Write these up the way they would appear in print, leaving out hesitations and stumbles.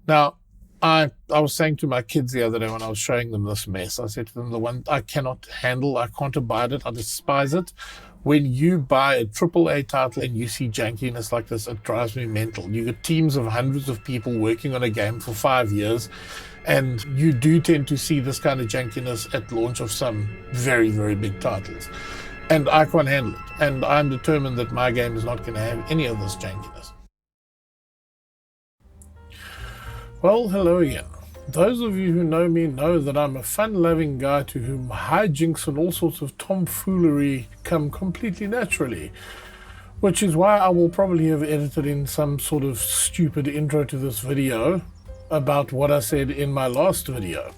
Now, I was saying to my kids the other day when I was showing them this mess, I said to them, the one I cannot handle, I can't abide it, I despise it. When you buy a AAA title and you see jankiness like this, it drives me mental. You get teams of hundreds of people working on a game for 5 years, and you do tend to see this kind of jankiness at launch of some very, very big titles. And I can't handle it. And I'm determined that my game is not going to have any of this jankiness. Well, hello again. Those of you who know me know that I'm a fun-loving guy to whom hijinks and all sorts of tomfoolery come completely naturally, which is why I will probably have edited in some sort of stupid intro to this video about what I said in my last video.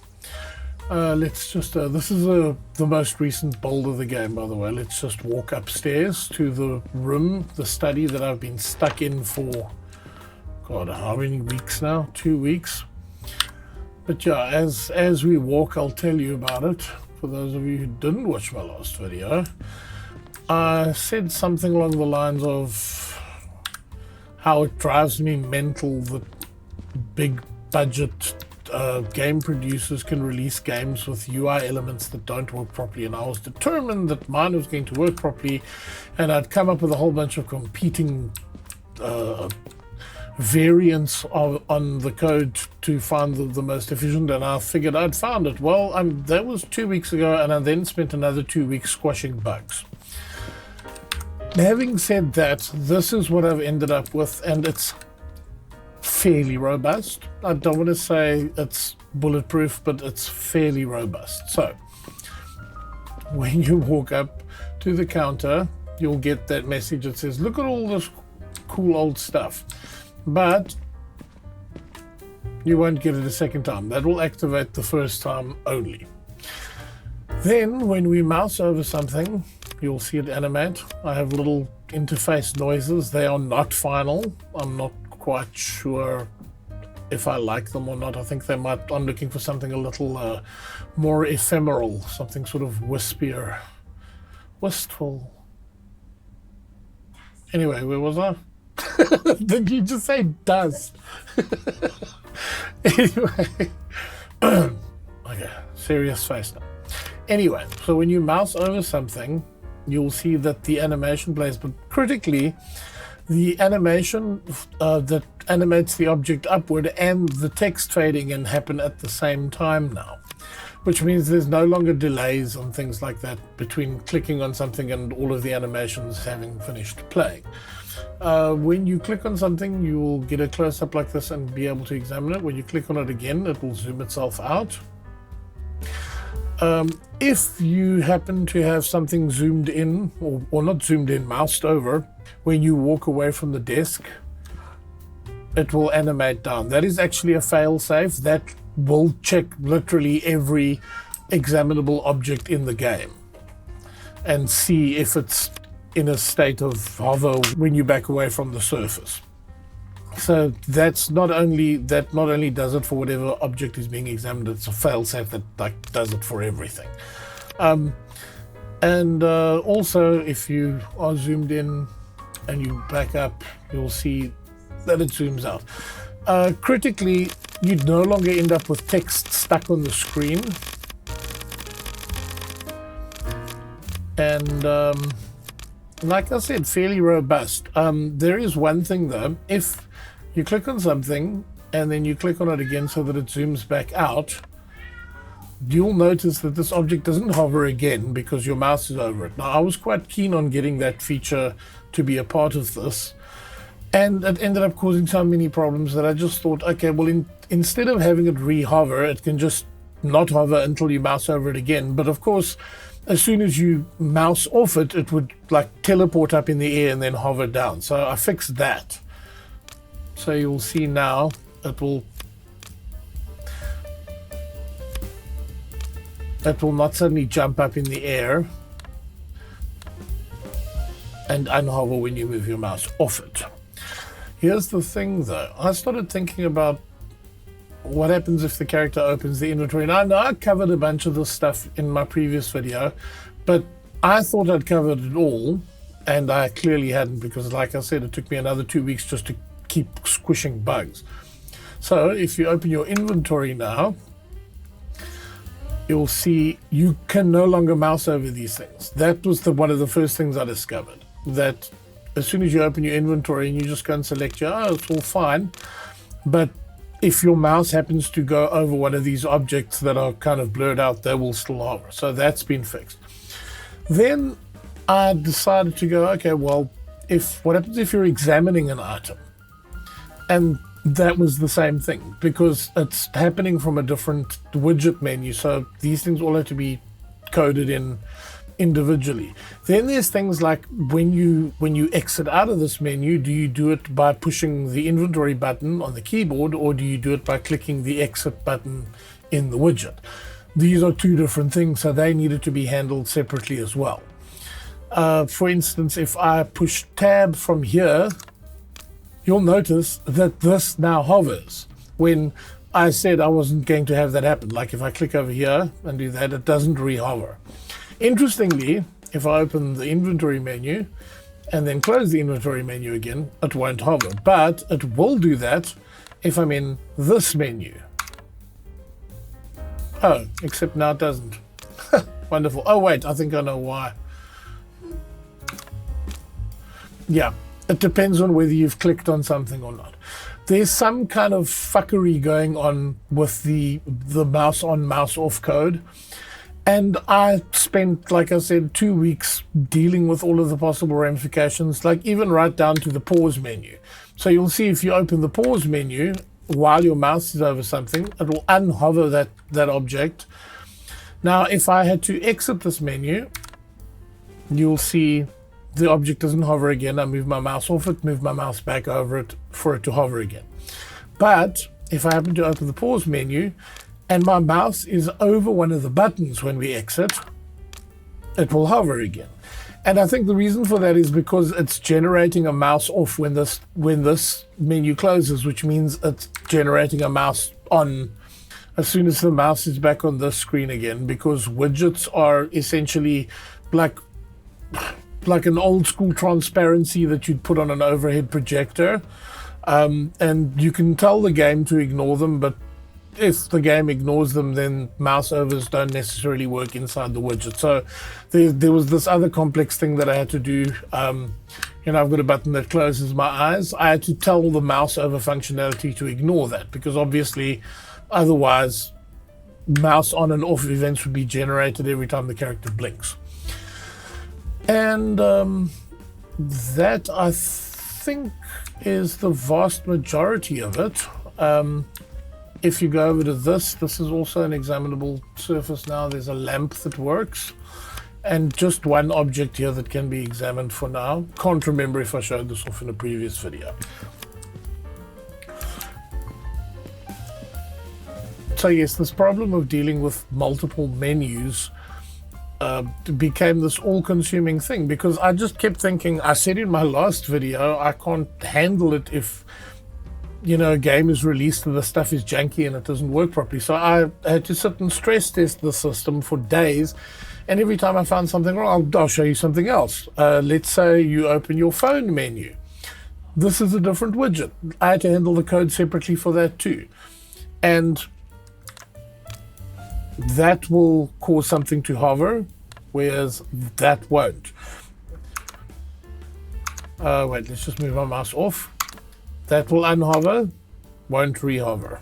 This is the most recent build of the game, by the way. Let's just walk upstairs to the room, the study that I've been stuck in for, God, how many weeks now? 2 weeks. But yeah, as we walk, I'll tell you about it. For those of you who didn't watch my last video, I said something along the lines of how it drives me mental that big budget game producers can release games with UI elements that don't work properly, and I was determined that mine was going to work properly, and I'd come up with a whole bunch of competing variants on the code to find the most efficient, and I figured I'd found it. Well, that was 2 weeks ago, and I then spent another 2 weeks squashing bugs. Having said that, this is what I've ended up with, and it's fairly robust. I don't want to say it's bulletproof, but it's fairly robust. So when you walk up to the counter, you'll get that message that says, look at all this cool old stuff. But you won't get it a second time. That will activate the first time only. Then when we mouse over something, you'll see it animate. I have little interface noises. They are not final. I'm not quite sure if I like them or not. I think they might. I'm looking for something a little more ephemeral, something sort of wispier, wistful. Anyway, where was I? Did you just say dust? Anyway, okay, serious face now. Anyway, so when you mouse over something, you'll see that the animation plays, but critically, the animation that animates the object upward and the text fading in happen at the same time now, which means there's no longer delays on things like that between clicking on something and all of the animations having finished playing. When you click on something, you will get a close-up like this and be able to examine it. When you click on it again, it will zoom itself out. If you happen to have something zoomed in, or not zoomed in, moused over, when you walk away from the desk, it will animate down. That is actually a fail-safe. That will check literally every examinable object in the game and see if it's in a state of hover when you back away from the surface. So that's not only does it for whatever object is being examined, it's a failsafe that does it for everything. Also, if you are zoomed in and you back up, you'll see that it zooms out. Critically, you no longer end up with text stuck on the screen. And like I said, fairly robust. There is one thing though. If you click on something and then you click on it again so that it zooms back out, you'll notice that this object doesn't hover again because your mouse is over it. Now, I was quite keen on getting that feature to be a part of this, and it ended up causing so many problems that I just thought, okay, well, instead of having it re-hover, it can just not hover until you mouse over it again. But of course, as soon as you mouse off it, it would like teleport up in the air and then hover down. So I fixed that. So you'll see now it will not suddenly jump up in the air and unhover when you move your mouse off it. Here's the thing though. I started thinking about what happens if the character opens the inventory. And I know I covered a bunch of this stuff in my previous video, but I thought I'd covered it all, and I clearly hadn't, because like I said, it took me another 2 weeks just to keep squishing bugs. So if you open your inventory now, you'll see you can no longer mouse over these things. That was one of the first things I discovered, that as soon as you open your inventory and you just go and select it's all fine, but if your mouse happens to go over one of these objects that are kind of blurred out, they will still hover. So that's been fixed. Then I decided to go, okay, well, what happens if you're examining an item? And that was the same thing, because it's happening from a different widget menu. So these things all have to be coded in individually. Then there's things like when you exit out of this menu, do you do it by pushing the inventory button on the keyboard, or do you do it by clicking the exit button in the widget? These are two different things, so they needed to be handled separately as well. For instance, if I push tab from here, you'll notice that this now hovers when I said I wasn't going to have that happen. Like if I click over here and do that, it doesn't re-hover. Interestingly, if I open the inventory menu and then close the inventory menu again, it won't hover, but it will do that if I'm in this menu. Oh, except now it doesn't. Wonderful. Oh wait, I think I know why. Yeah, it depends on whether you've clicked on something or not. There's some kind of fuckery going on with the mouse on, mouse off code. And I spent, like I said, 2 weeks dealing with all of the possible ramifications, like even right down to the pause menu. So you'll see if you open the pause menu while your mouse is over something, it will unhover that object. Now, if I had to exit this menu, you'll see the object doesn't hover again. I move my mouse off it, move my mouse back over it for it to hover again. But if I happen to open the pause menu and my mouse is over one of the buttons when we exit, it will hover again. And I think the reason for that is because it's generating a mouse off when this menu closes, which means it's generating a mouse on as soon as the mouse is back on this screen again, because widgets are essentially like an old school transparency that you'd put on an overhead projector. And you can tell the game to ignore them, but if the game ignores them, then mouse overs don't necessarily work inside the widget. So there was this other complex thing that I had to do. I've got a button that closes my eyes. I had to tell the mouse over functionality to ignore that, because obviously otherwise mouse on and off events would be generated every time the character blinks. And that, I think, is the vast majority of it. If you go over to this is also an examinable surface now. There's a lamp that works, and just one object here that can be examined for now. Can't remember if I showed this off in a previous video. So yes, this problem of dealing with multiple menus became this all-consuming thing, because I just kept thinking, I said in my last video, I can't handle it if a game is released and the stuff is janky and it doesn't work properly. So I had to sit and stress test the system for days, and every time I found something wrong, I'll show you something else. Let's say you open your phone menu. This is a different widget. I had to handle the code separately for that too, and that will cause something to hover, whereas that won't. Wait, let's just move my mouse off. That will unhover, won't rehover.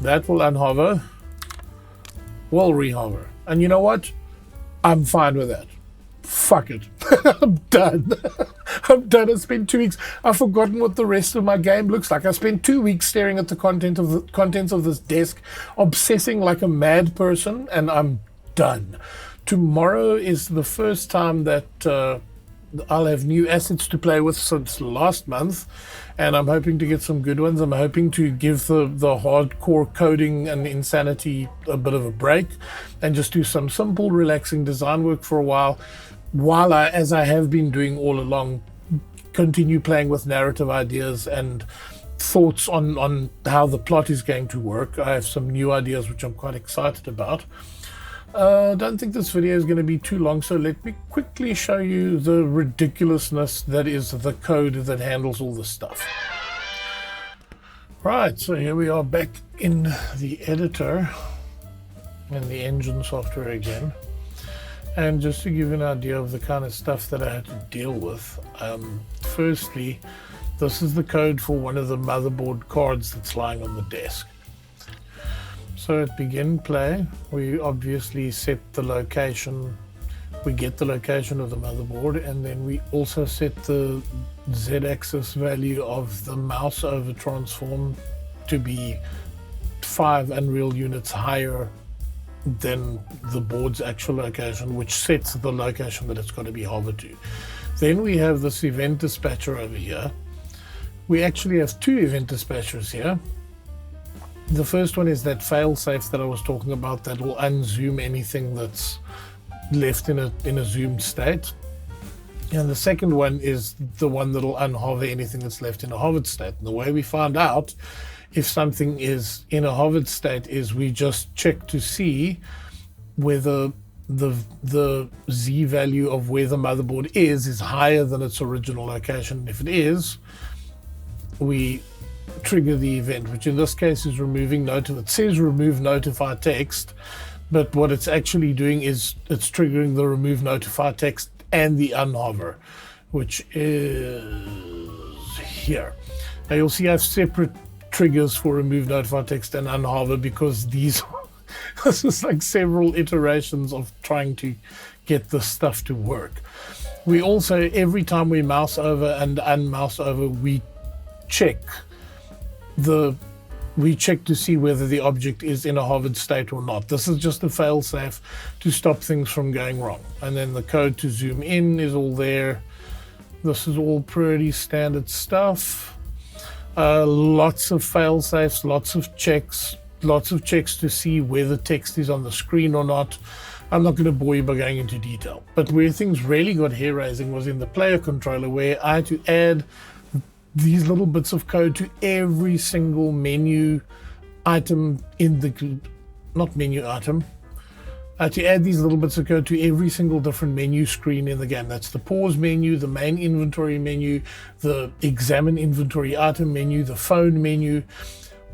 That will unhover, will rehover. And you know what? I'm fine with that. Fuck it. I'm done. I'm done. I spent 2 weeks. I've forgotten what the rest of my game looks like. I spent 2 weeks staring at the contents of this desk, obsessing like a mad person, and I'm done. Tomorrow is the first time that I'll have new assets to play with since last month, and I'm hoping to get some good ones. I'm hoping to give the hardcore coding and insanity a bit of a break and just do some simple, relaxing design work for a while I, as I have been doing all along, continue playing with narrative ideas and thoughts on how the plot is going to work. I have some new ideas which I'm quite excited about. I don't think this video is going to be too long, so let me quickly show you the ridiculousness that is the code that handles all this stuff. Right, so here we are back in the editor and the engine software again. And just to give you an idea of the kind of stuff that I had to deal with, firstly, this is the code for one of the motherboard cards that's lying on the desk. So at begin play, we obviously set the location, we get the location of the motherboard, and then we also set the z-axis value of the mouse over transform to be 5 Unreal units higher than the board's actual location, which sets the location that it's got to be hovered to. Then we have this event dispatcher over here. We actually have two event dispatchers here. The first one is that failsafe that I was talking about that will unzoom anything that's left in a zoomed state. And the second one is the one that'll unhover anything that's left in a hovered state. And the way we find out if something is in a hovered state is we just check to see whether the Z value of where the motherboard is higher than its original location. If it is, we trigger the event, which in this case is removing it says remove notify text, but what it's actually doing is it's triggering the remove notify text and the unhover, which is here. Now you'll see I have separate triggers for remove notify text and unhover because this is like several iterations of trying to get this stuff to work. We also, every time we mouse over and unmouse over, we check to see whether the object is in a hovered state or not. This is just a failsafe to stop things from going wrong. And then the code to zoom in is all there. This is all pretty standard stuff. Lots of failsafes, lots of checks to see whether text is on the screen or not. I'm not going to bore you by going into detail. But where things really got hair raising was in the player controller, where I had to add these little bits of code to every single menu item in the, not menu item, to add these little bits of code to every single different menu screen in the game. That's the pause menu, the main inventory menu, the examine inventory item menu, the phone menu.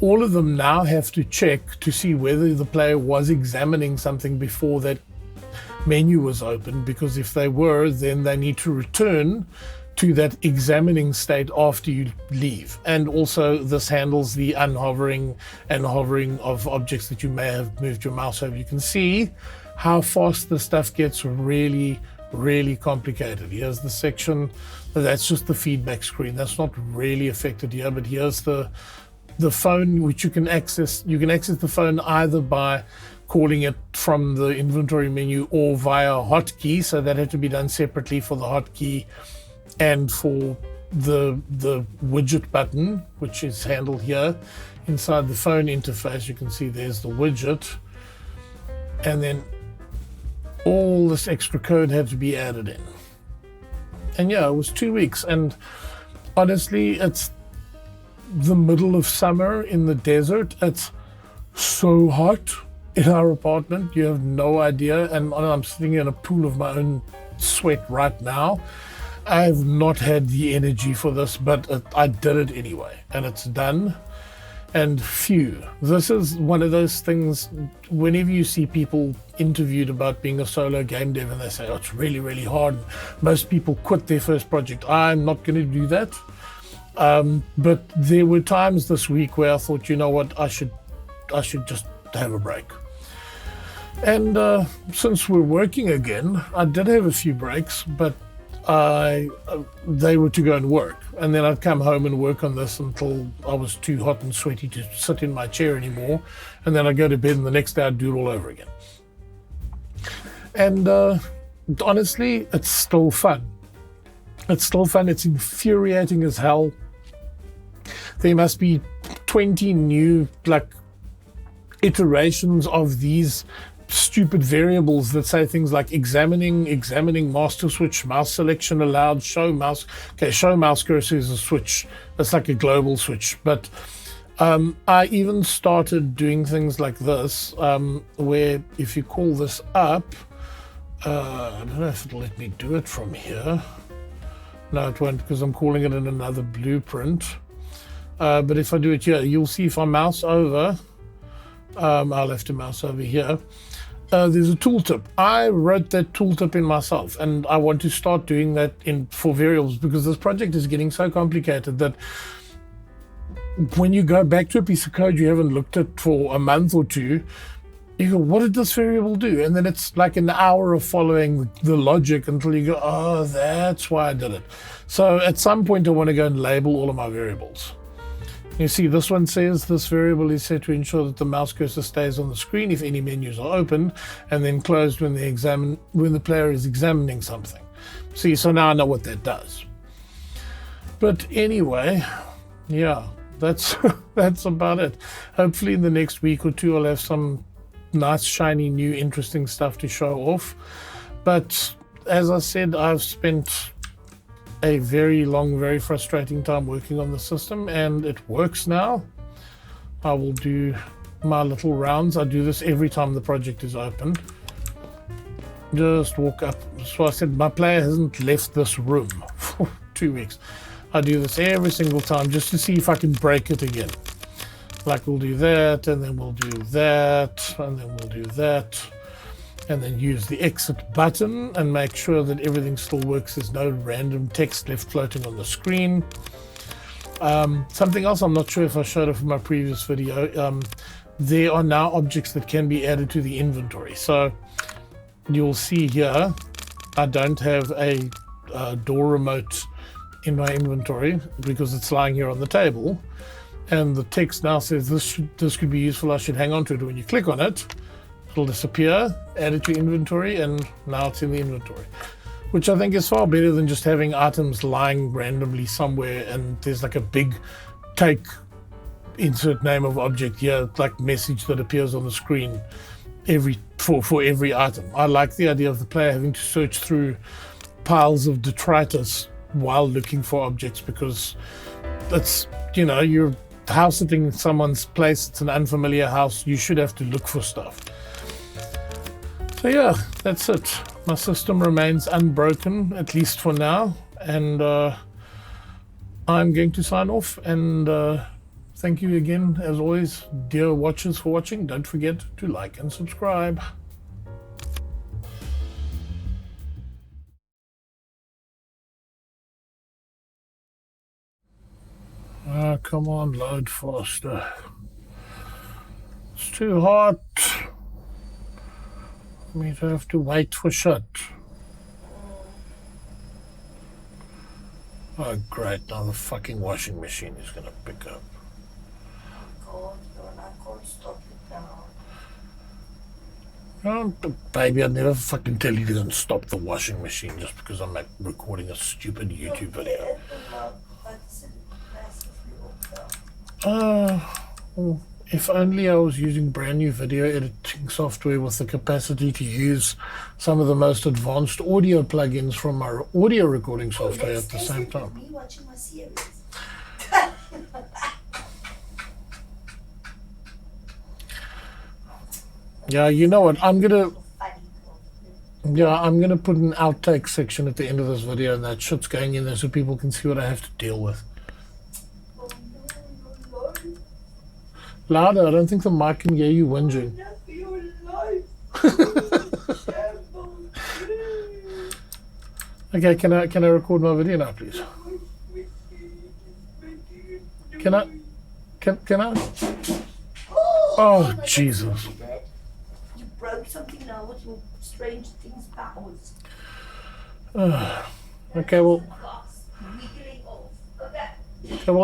All of them now have to check to see whether the player was examining something before that menu was open, because if they were, then they need to return to that examining state after you leave. And also this handles the unhovering and hovering of objects that you may have moved your mouse over. You can see how fast the stuff gets really, really complicated. Here's the section, that's just the feedback screen. That's not really affected here, but here's the phone, which you can access. You can access the phone either by calling it from the inventory menu or via hotkey. So that had to be done separately for the hotkey and for the widget button, which is handled here inside the phone interface. You can see there's the widget, and then all this extra code had to be added in. And yeah, it was 2 weeks, and honestly, it's the middle of summer in the desert. It's so hot in our apartment, you have no idea, and I'm sitting in a pool of my own sweat right now. I've not had the energy for this, but I did it anyway, and it's done. And phew, this is one of those things, whenever you see people interviewed about being a solo game dev and they say, oh, it's really, really hard, most people quit their first project. I'm not going to do that. But there were times this week where I thought, you know what, I should just have a break. And since we're working again, I did have a few breaks, but they were to go and work, and then I'd come home and work on this until I was too hot and sweaty to sit in my chair anymore, and then I'd go to bed, and the next day I'd do it all over again. And honestly, it's still fun. It's infuriating as hell. There must be 20 new iterations of these stupid variables that say things like examining master switch, mouse selection allowed, show mouse. Okay, show mouse cursor is a switch. That's like a global switch. But I even started doing things like this, where if you call this up, I don't know if it'll let me do it from here. No, it won't, because I'm calling it in another blueprint. But if I do it here, you'll see if I mouse over, I'll have to mouse over here. There's a tooltip. I wrote that tooltip in myself, and I want to start doing that for variables, because this project is getting so complicated that when you go back to a piece of code you haven't looked at for a month or two, you go, what did this variable do? And then it's like an hour of following the logic until you go, oh, that's why I did it. So at some point I want to go and label all of my variables. You see, this one says this variable is set to ensure that the mouse cursor stays on the screen if any menus are opened, and then closed when the player is examining something. See, so now I know what that does. But anyway, yeah, that's that's about it. Hopefully in the next week or two I'll have some nice, shiny, new, interesting stuff to show off. But as I said, I've spent a very long, very frustrating time working on the system, and it works now. I will do my little rounds. I do this every time the project is opened. Just walk up. So I said my player hasn't left this room for 2 weeks. I do this every single time just to see if I can break it again. Like, we'll do that, and then we'll do that, and then we'll do that, and then use the exit button and make sure that everything still works. There's no random text left floating on the screen. Something else, I'm not sure if I showed it from my previous video, there are now objects that can be added to the inventory. So you'll see here, I don't have a door remote in my inventory because it's lying here on the table, and the text now says this could be useful, I should hang on to it. When you click on it, it'll disappear, add it to inventory, and now it's in the inventory, which I think is far better than just having items lying randomly somewhere and there's like a big take insert name of object here, like message that appears on the screen for every item. I like the idea of the player having to search through piles of detritus while looking for objects, because that's, you know, you're house sitting in someone's place, it's an unfamiliar house, you should have to look for stuff. So yeah, that's it. My system remains unbroken, at least for now, and I'm going to sign off, and thank you again, as always, dear watchers, for watching. Don't forget to like and subscribe. Come on, load faster. It's too hot. Me to have to wait for shit. Oh great, now the fucking washing machine is gonna pick up. I can't stop it now. Oh, baby, I'd never fucking tell you to go and stop the washing machine just because I'm recording a stupid YouTube video. Well, if only I was using brand new video editing software with the capacity to use some of the most advanced audio plugins from my audio recording software at the same time. Me watching my series. Yeah, you know what? I'm gonna put an outtake section at the end of this video, and that shit's going in there so people can see what I have to deal with. Louder, I don't think the mic can hear you whinging. Okay, can I record my video now, please? Can I? Oh, Jesus. You broke something now with your Strange Things powers. Okay, well,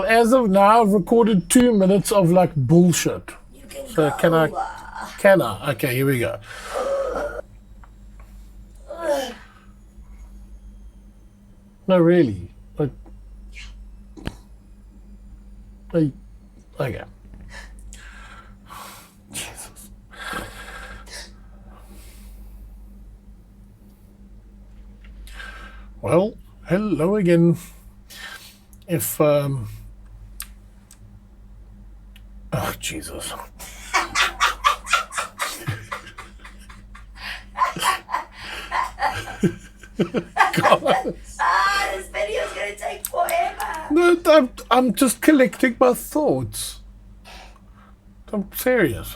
as of now, I've recorded 2 minutes of like bullshit. So can I? Okay, here we go. No, really. Like, okay. Jesus. Well, hello again. If oh Jesus. God. There's many video's gonna take forever. No, I'm just collecting my thoughts. I'm serious.